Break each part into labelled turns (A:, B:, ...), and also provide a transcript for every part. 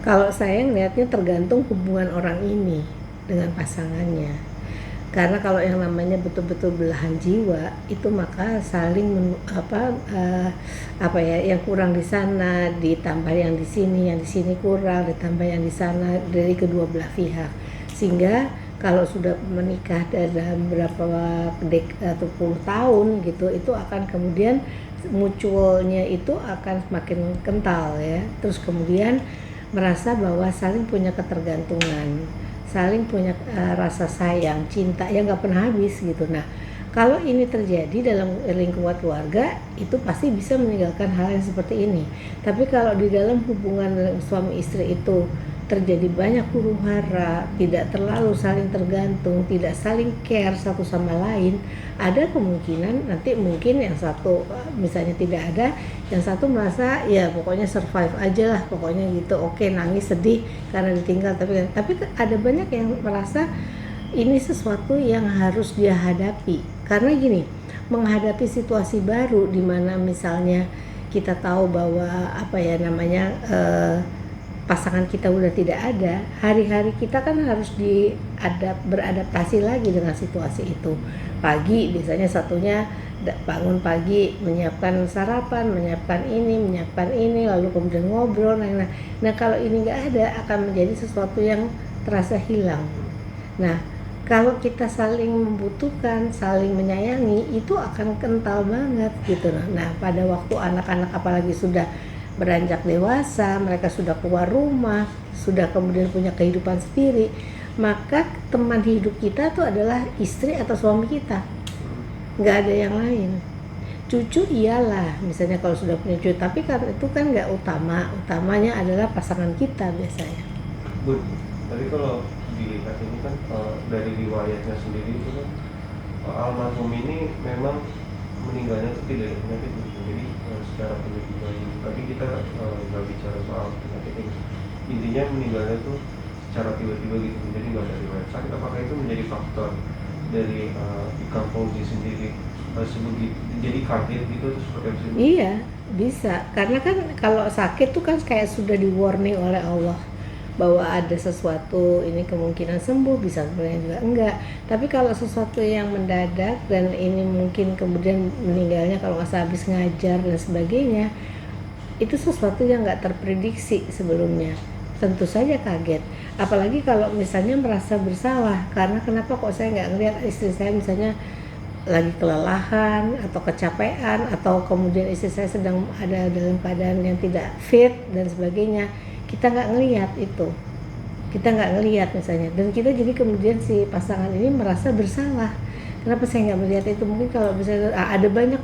A: Kalau saya ngelihatnya tergantung hubungan orang ini dengan pasangannya. Karena kalau yang namanya betul-betul belahan jiwa itu maka saling yang kurang di sana ditambah yang di sini kurang ditambah yang di sana dari kedua belah pihak. Sehingga kalau sudah menikah dalam berapa atau puluh tahun gitu, itu akan kemudian mutualnya itu akan semakin kental ya. Terus kemudian merasa bahwa saling punya ketergantungan, saling punya rasa sayang, cinta yang nggak pernah habis gitu. Nah, kalau ini terjadi dalam lingkungan keluarga, itu pasti bisa meninggalkan hal yang seperti ini. Tapi kalau di dalam hubungan suami istri itu terjadi banyak huru-hara, tidak terlalu saling tergantung, tidak saling care satu sama lain, ada kemungkinan nanti mungkin yang satu misalnya tidak ada, yang satu merasa ya pokoknya survive aja lah, pokoknya gitu, oke, nangis sedih karena ditinggal, tapi ada banyak yang merasa ini sesuatu yang harus dia hadapi. Karena gini, menghadapi situasi baru di mana misalnya kita tahu bahwa pasangan kita udah tidak ada, hari-hari kita kan harus beradaptasi lagi dengan situasi itu. Pagi biasanya satunya bangun pagi, menyiapkan sarapan, menyiapkan ini, lalu kemudian ngobrol. Nah kalau ini nggak ada, akan menjadi sesuatu yang terasa hilang. Nah, kalau kita saling membutuhkan, saling menyayangi, itu akan kental banget gitu. Nah, pada waktu anak-anak apalagi sudah beranjak dewasa, mereka sudah keluar rumah, sudah kemudian punya kehidupan sendiri, maka teman hidup kita tuh adalah istri atau suami kita, nggak ada yang lain. Cucu iyalah, misalnya kalau sudah punya cucu, tapi kan itu kan nggak utamanya adalah pasangan kita biasanya.
B: Bu, tapi kalau dilihat ini kan dari riwayatnya sendiri itu kan almarhum ini memang meninggalnya itu tidak ada penyakit, jadi secara tiba-tiba ini. Tapi kita nggak bicara soal penyakit ini. Intinya meninggalnya itu secara tiba-tiba gitu, jadi nggak ada riwayat sakit. Apakah itu menjadi faktor dari Ikang Fauzi sendiri jadi kaget gitu atau seperti apa sih?
A: Iya, bisa. Karena kan kalau sakit tuh kan kayak sudah di warning oleh Allah bahwa ada sesuatu, ini kemungkinan sembuh, bisa sebenarnya juga enggak. Tapi kalau sesuatu yang mendadak dan ini mungkin kemudian meninggalnya kalau nggak habis ngajar dan sebagainya, itu sesuatu yang nggak terprediksi sebelumnya, tentu saja kaget. Apalagi kalau misalnya merasa bersalah, karena kenapa kok saya nggak ngelihat istri saya misalnya lagi kelelahan atau kecapean, atau kemudian istri saya sedang ada dalam keadaan yang tidak fit dan sebagainya, kita nggak ngelihat itu, kita nggak ngelihat misalnya, dan kita jadi kemudian si pasangan ini merasa bersalah, kenapa saya nggak melihat itu. Mungkin kalau misalnya ada banyak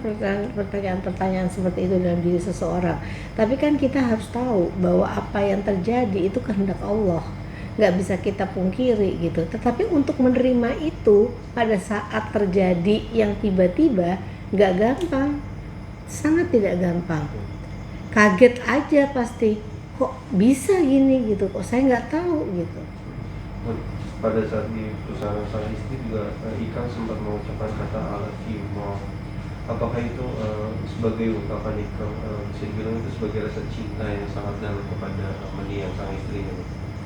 A: pertanyaan-pertanyaan seperti itu dalam diri seseorang, tapi kan kita harus tahu bahwa apa yang terjadi itu kehendak Allah, nggak bisa kita pungkiri gitu. Tetapi untuk menerima itu pada saat terjadi yang tiba-tiba nggak gampang, sangat tidak gampang, kaget aja pasti, kok bisa gini gitu, kok saya nggak tahu gitu.
B: Pada saat di perusahaan sang istri juga Ikang sempat mengucapkan kata I love you mom. Apakah itu sebagai ungkapan Ikang bisa dibilang itu sebagai rasa cinta yang sangat dalam kepada mendiang sang istrinya?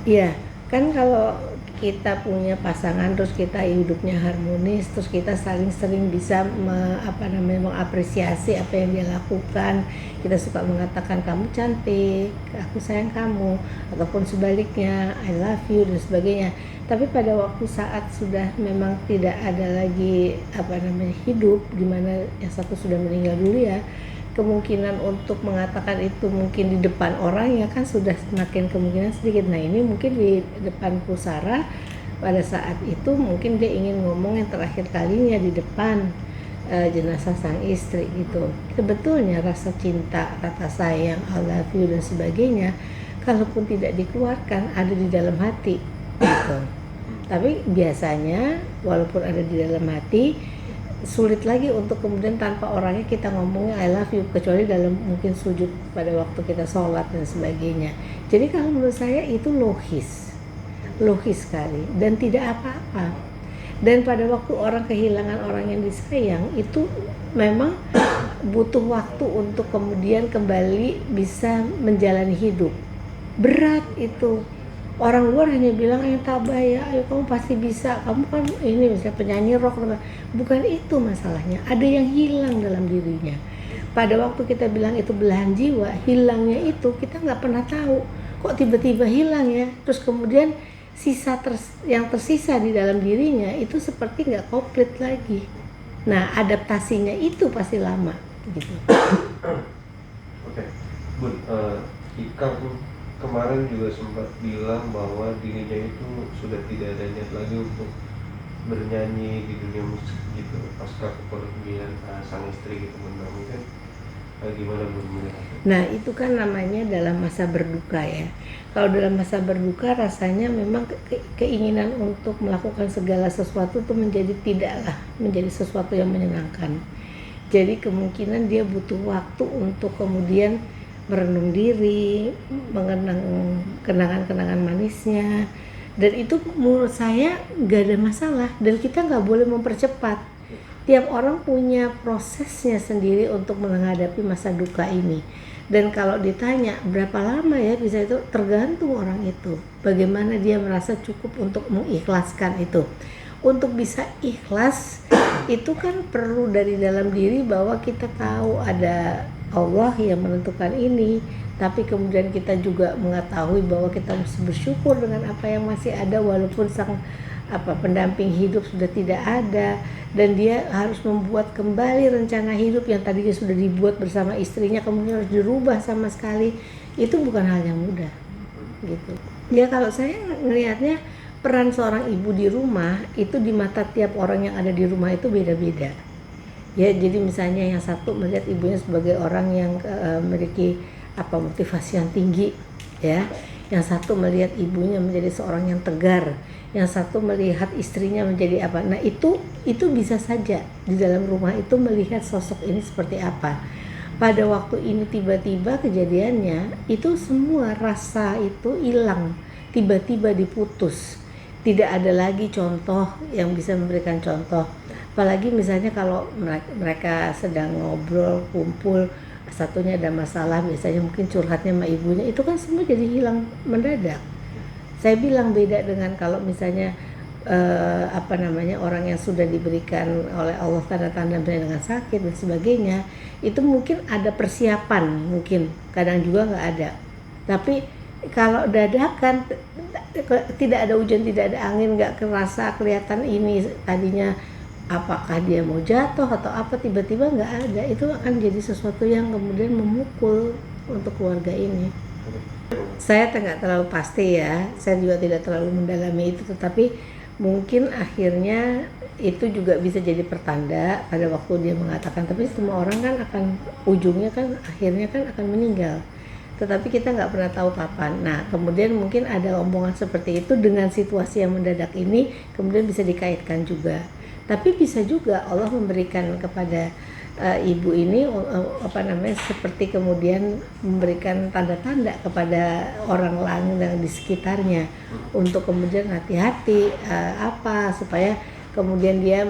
A: Iya, kan kalau kita punya pasangan terus kita hidupnya harmonis, terus kita saling sering bisa mengapresiasi apa yang dia lakukan, kita suka mengatakan kamu cantik, aku sayang kamu, ataupun sebaliknya I love you dan sebagainya. Tapi pada waktu saat sudah memang tidak ada lagi hidup, dimana yang satu sudah meninggal dulu ya, kemungkinan untuk mengatakan itu mungkin di depan orang ya kan sudah semakin kemungkinan sedikit. Nah ini mungkin di depan pusara pada saat itu mungkin dia ingin ngomong yang terakhir kalinya di depan jenazah sang istri gitu. Sebetulnya rasa cinta, rasa sayang, I love you dan sebagainya, kalaupun tidak dikeluarkan ada di dalam hati gitu. Tapi biasanya walaupun ada di dalam hati, sulit lagi untuk kemudian tanpa orangnya kita ngomongnya I love you, kecuali dalam mungkin sujud pada waktu kita sholat dan sebagainya. Jadi kalau menurut saya itu logis sekali dan tidak apa-apa. Dan pada waktu orang kehilangan orang yang disayang itu memang butuh waktu untuk kemudian kembali bisa menjalani hidup. berat itu. Orang luar hanya bilang yang tabah ya, ayo kamu pasti bisa, kamu kan ini misalnya penyanyi rock, bukan itu masalahnya. Ada yang hilang dalam dirinya. Pada waktu kita bilang itu belahan jiwa, hilangnya itu kita nggak pernah tahu. Kok tiba-tiba hilang ya? Terus kemudian yang tersisa di dalam dirinya itu seperti nggak komplit lagi. Nah, adaptasinya itu pasti lama, gitu.
B: Oke, Bun, Ika kemarin juga sempat bilang bahwa dirinya itu sudah tidak ada niat lagi untuk bernyanyi di dunia musik gitu pasca kepergian sang istri gitu, Bun. Mungkin gimana Bun melihatnya?
A: Nah, itu kan namanya dalam masa berduka ya. Kalau dalam masa berduka rasanya memang keinginan untuk melakukan segala sesuatu itu tidaklah menjadi sesuatu yang menyenangkan. Jadi kemungkinan dia butuh waktu untuk kemudian merenung diri, mengenang kenangan-kenangan manisnya, dan itu menurut saya nggak ada masalah, dan kita nggak boleh mempercepat. Tiap orang punya prosesnya sendiri untuk menghadapi masa duka ini. Dan kalau ditanya berapa lama ya bisa, itu tergantung orang itu. Bagaimana dia merasa cukup untuk mengikhlaskan itu. Untuk bisa ikhlas itu kan perlu dari dalam diri bahwa kita tahu ada Allah yang menentukan ini. Tapi kemudian kita juga mengetahui bahwa kita mesti bersyukur dengan apa yang masih ada, walaupun sang pendamping hidup sudah tidak ada, dan dia harus membuat kembali rencana hidup yang tadinya sudah dibuat bersama istrinya kemudian harus dirubah sama sekali. Itu bukan hal yang mudah gitu ya. Kalau saya ngelihatnya peran seorang ibu di rumah itu di mata tiap orang yang ada di rumah itu beda-beda ya. Jadi misalnya yang satu melihat ibunya sebagai orang yang memiliki motivasi yang tinggi ya, yang satu melihat ibunya menjadi seorang yang tegar, yang satu melihat istrinya menjadi apa. Nah itu bisa saja di dalam rumah itu melihat sosok ini seperti apa. Pada waktu ini tiba-tiba kejadiannya itu semua rasa itu hilang, tiba-tiba diputus. Tidak ada lagi contoh yang bisa memberikan contoh. Apalagi misalnya kalau mereka sedang ngobrol, kumpul, satunya ada masalah, biasanya mungkin curhatnya sama ibunya, itu kan semua jadi hilang mendadak. Saya bilang beda dengan kalau misalnya orang yang sudah diberikan oleh Allah tanda-tanda dengan sakit dan sebagainya, itu mungkin ada persiapan, mungkin kadang juga nggak ada. Tapi kalau dadakan, tidak ada hujan, tidak ada angin, nggak kerasa kelihatan ini tadinya apakah dia mau jatuh atau apa, tiba-tiba nggak ada, itu akan jadi sesuatu yang kemudian memukul untuk keluarga ini. Saya nggak terlalu pasti ya, saya juga tidak terlalu mendalami itu, tetapi mungkin akhirnya itu juga bisa jadi pertanda pada waktu dia mengatakan. Tapi semua orang kan akan ujungnya kan akhirnya kan akan meninggal, tetapi kita nggak pernah tahu kapan. Nah kemudian mungkin ada omongan seperti itu dengan situasi yang mendadak ini kemudian bisa dikaitkan juga. Tapi bisa juga Allah memberikan kepada ibu ini seperti kemudian memberikan tanda-tanda kepada orang lain yang di sekitarnya untuk kemudian hati-hati supaya kemudian dia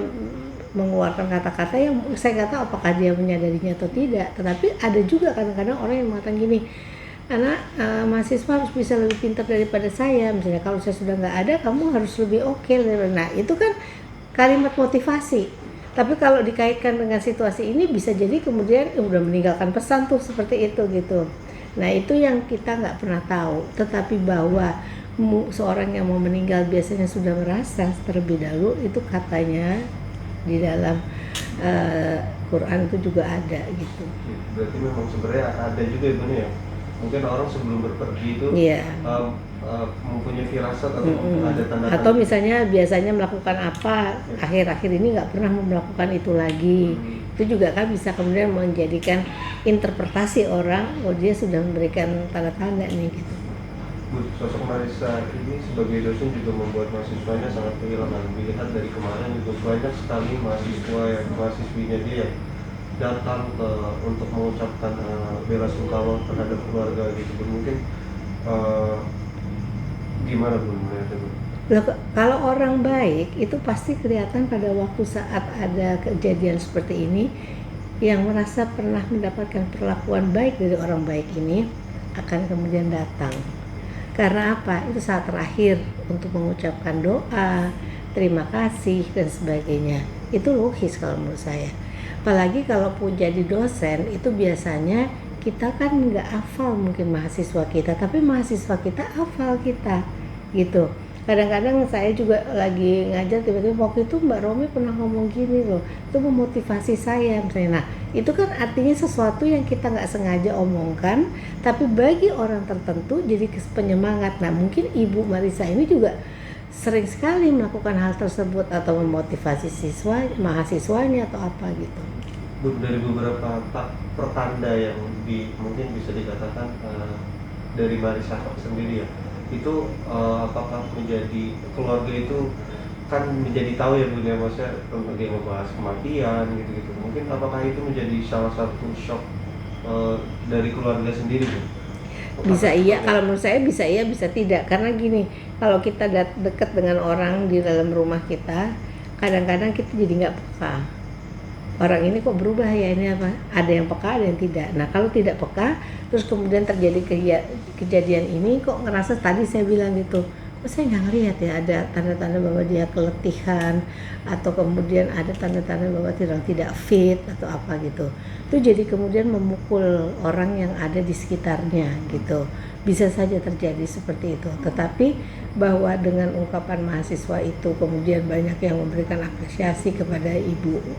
A: mengeluarkan kata-kata yang saya nggak tahu apakah dia menyadarinya atau tidak. Tetapi ada juga kadang-kadang orang yang mengatakan gini, anak mahasiswa harus bisa lebih pintar daripada saya, misalnya kalau saya sudah nggak ada kamu harus lebih oke. Nah itu kan kalimat motivasi, tapi kalau dikaitkan dengan situasi ini bisa jadi kemudian udah meninggalkan pesan tuh seperti itu gitu. Nah itu yang kita nggak pernah tahu, tetapi bahwa seorang yang mau meninggal biasanya sudah merasa terlebih dahulu, itu katanya di dalam Quran itu juga ada gitu.
B: Berarti memang sebenarnya ada juga Ibu ya, mungkin orang sebelum berpergi itu mempunyai firasat atau ada tanda-tanda,
A: atau misalnya biasanya melakukan apa, akhir-akhir ini nggak pernah melakukan itu lagi. Itu juga kan bisa kemudian menjadikan interpretasi orang, dia sudah memberikan tanda-tanda nih gitu.
B: Sosok Marissa ini sebagai dosen juga membuat mahasiswanya sangat kehilangan. Dilihat dari kemarin itu banyak sekali mahasiswinya dia datang untuk mengucapkan bela sungkawa terhadap keluarga gitu. Mungkin gimana Bu melihatnya Bu?
A: Kalau orang baik itu pasti kelihatan pada waktu saat ada kejadian seperti ini, yang merasa pernah mendapatkan perlakuan baik dari orang baik ini akan kemudian datang Karena apa? Itu saat terakhir untuk mengucapkan doa, terima kasih dan sebagainya. Itu logis kalau menurut saya. Apalagi kalaupun jadi dosen itu biasanya kita kan nggak hafal mungkin mahasiswa kita, tapi mahasiswa kita hafal kita gitu. Kadang-kadang saya juga lagi ngajar tiba-tiba waktu itu Mbak Romi pernah ngomong gini loh, itu memotivasi saya misalnya. Nah itu kan artinya sesuatu yang kita nggak sengaja omongkan, tapi bagi orang tertentu jadi penyemangat. Nah mungkin Ibu Marisa ini juga sering sekali melakukan hal tersebut atau memotivasi siswa, mahasiswanya atau apa gitu.
B: Dari beberapa pertanda yang mungkin bisa dikatakan dari Marisa sendiri ya, itu apakah menjadi keluarga itu kan menjadi tahu ya Bu ya, maksudnya dia membahas kematian gitu-gitu, mungkin apakah itu menjadi salah satu shock dari keluarga sendiri Bu?
A: Bisa iya, kalau menurut saya bisa iya bisa tidak, karena gini, kalau kita dekat dengan orang di dalam rumah kita kadang-kadang kita jadi nggak peka, orang ini kok berubah ya, ini apa, ada yang peka ada yang tidak. Nah kalau tidak peka terus kemudian terjadi kejadian ini, kok ngerasa tadi saya bilang gitu, kok saya nggak ngelihat ya ada tanda-tanda bahwa dia keletihan atau kemudian ada tanda-tanda bahwa tidak fit atau apa gitu, itu jadi kemudian memukul orang yang ada di sekitarnya gitu. Bisa saja terjadi seperti itu, tetapi bahwa dengan ungkapan mahasiswa itu kemudian banyak yang memberikan apresiasi kepada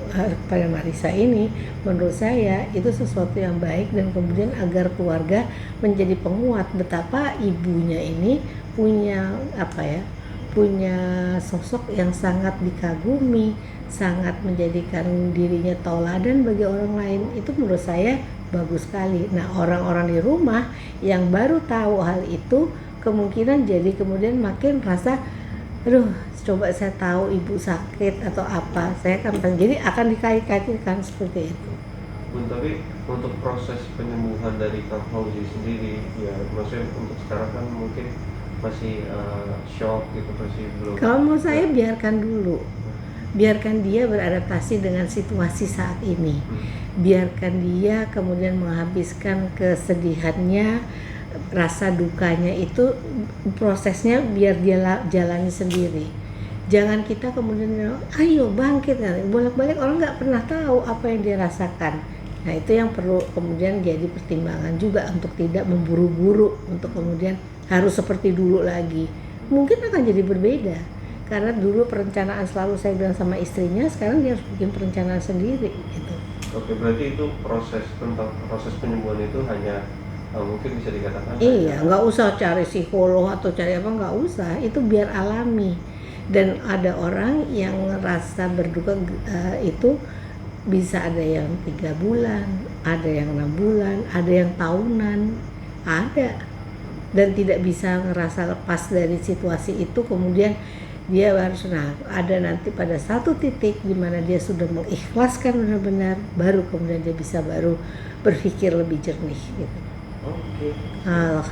A: kepada Marisa ini, menurut saya itu sesuatu yang baik, dan kemudian agar keluarga menjadi penguat betapa ibunya ini punya punya sosok yang sangat dikagumi, sangat menjadikan dirinya tauladan bagi orang lain. Itu menurut saya bagus sekali. Nah orang-orang di rumah yang baru tahu hal itu kemungkinan jadi kemudian makin rasa, aduh coba saya tahu ibu sakit atau apa, saya kan jadi akan dikait-kaitkan seperti itu.
B: Bun, tapi untuk proses penyembuhan dari Kang Fauzi sendiri ya, maksudnya untuk sekarang kan mungkin masih shock gitu, masih belum.
A: Kalau menurut saya biarkan dulu, biarkan dia beradaptasi dengan situasi saat ini, biarkan dia kemudian menghabiskan kesedihannya, rasa dukanya itu, prosesnya biar dia jalani sendiri. Jangan kita kemudian ayo bangkit, bolak-balik orang nggak pernah tahu apa yang dia rasakan. Nah itu yang perlu kemudian jadi pertimbangan juga, untuk tidak memburu-buru untuk kemudian harus seperti dulu lagi. Mungkin akan jadi berbeda, karena dulu perencanaan selalu saya bilang sama istrinya, sekarang dia harus bikin perencanaan sendiri gitu.
B: Oke, berarti itu tentang proses penyembuhan itu hanya mungkin bisa dikatakan
A: iya, nggak usah cari psikolog atau cari apa, nggak usah, itu biar alami. Dan ada orang yang ngerasa berduka itu bisa ada yang 3 bulan, ada yang 6 bulan, ada yang tahunan, ada, dan tidak bisa ngerasa lepas dari situasi itu. Kemudian dia harus, ada nanti pada satu titik di mana dia sudah mengikhlaskan benar-benar, baru kemudian dia bisa baru berpikir lebih jernih gitu.
B: Oke.
A: Alhamdulillah.